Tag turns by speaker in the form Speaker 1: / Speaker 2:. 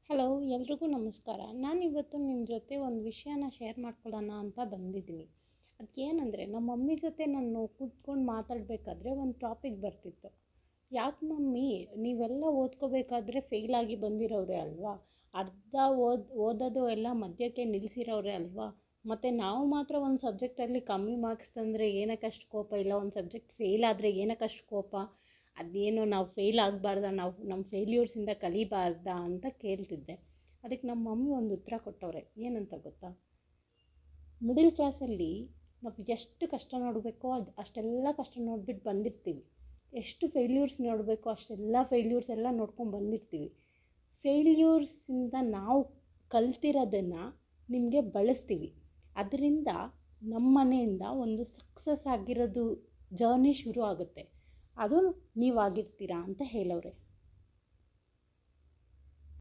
Speaker 1: Hello, ಎಲ್ರಿಗೂ ನಮಸ್ಕಾರ. ನಾನಿವತ್ತು ನಿಮ್ಮ ಜೊತೆ ಒಂದು ವಿಷಯನ ಶೇರ್ ಮಾಡ್ಕೊಳ್ಳೋಣ ಅಂತ ಬಂದಿದ್ದೀನಿ. ಅದಕ್ಕೇನೆಂದರೆ, ನಮ್ಮ ಮಮ್ಮಿ ಜೊತೆ ನಾನು ಕೂತ್ಕೊಂಡು ಮಾತಾಡಬೇಕಾದ್ರೆ ಒಂದು ಟಾಪಿಕ್ ಬರ್ತಿತ್ತು. ಯಾಕೆ ಮಮ್ಮಿ, ನೀವೆಲ್ಲ ಓದ್ಕೋಬೇಕಾದ್ರೆ ಫೇಲಾಗಿ ಬಂದಿರೋರೆ ಅಲ್ವಾ? ಅರ್ಧ ಓದೋದು ಎಲ್ಲ ಮಧ್ಯಕ್ಕೆ ನಿಲ್ಲಿಸಿರೋರೆ ಅಲ್ವಾ? ಮತ್ತು ನಾವು ಮಾತ್ರ ಒಂದು ಸಬ್ಜೆಕ್ಟಲ್ಲಿ ಕಮ್ಮಿ ಮಾರ್ಕ್ಸ್ ತಂದರೆ ಏನಕ್ಕಷ್ಟು ಕೋಪ, ಇಲ್ಲ ಒಂದು ಸಬ್ಜೆಕ್ಟ್ ಫೇಲ್ ಆದರೆ ಏನಕ್ಕಷ್ಟು ಕೋಪ, ಅದೇನೋ ನಾವು ಫೇಲ್ ಆಗಬಾರ್ದ, ನಾವು ನಮ್ಮ ಫೇಲ್ಯೂರ್ಸಿಂದ ಕಲಿಬಾರ್ದಾ ಅಂತ ಕೇಳ್ತಿದ್ದೆ. ಅದಕ್ಕೆ ನಮ್ಮ ಮಮ್ಮಿ ಒಂದು ಉತ್ತರ ಕೊಟ್ಟವ್ರೆ. ಏನಂತ ಗೊತ್ತಾ? ಮಿಡಿಲ್ ಕ್ಲಾಸಲ್ಲಿ ನಾವು ಎಷ್ಟು ಕಷ್ಟ ನೋಡಬೇಕೋ ಅಷ್ಟೆಲ್ಲ ಕಷ್ಟ ನೋಡ್ಬಿಟ್ಟು ಬಂದಿರ್ತೀವಿ. ಎಷ್ಟು ಫೇಲ್ಯೂರ್ಸ್ ನೋಡಬೇಕೋ ಅಷ್ಟೆಲ್ಲ ಫೇಲ್ಯೂರ್ಸ್ ಎಲ್ಲ ನೋಡ್ಕೊಂಡು ಬಂದಿರ್ತೀವಿ. ಫೇಲ್ಯೂರ್ಸಿಂದ ನಾವು ಕಲ್ತಿರೋದನ್ನು ನಿಮಗೆ ಬಳಸ್ತೀವಿ. ಅದರಿಂದ ನಮ್ಮ ಮನೆಯಿಂದ ಒಂದು ಸಕ್ಸಸ್ ಆಗಿರೋದು ಜರ್ನಿ ಶುರು ಆಗುತ್ತೆ. ಅದು ನೀವಾಗಿರ್ತೀರಾ ಅಂತ ಹೇಳವ್ರೆ.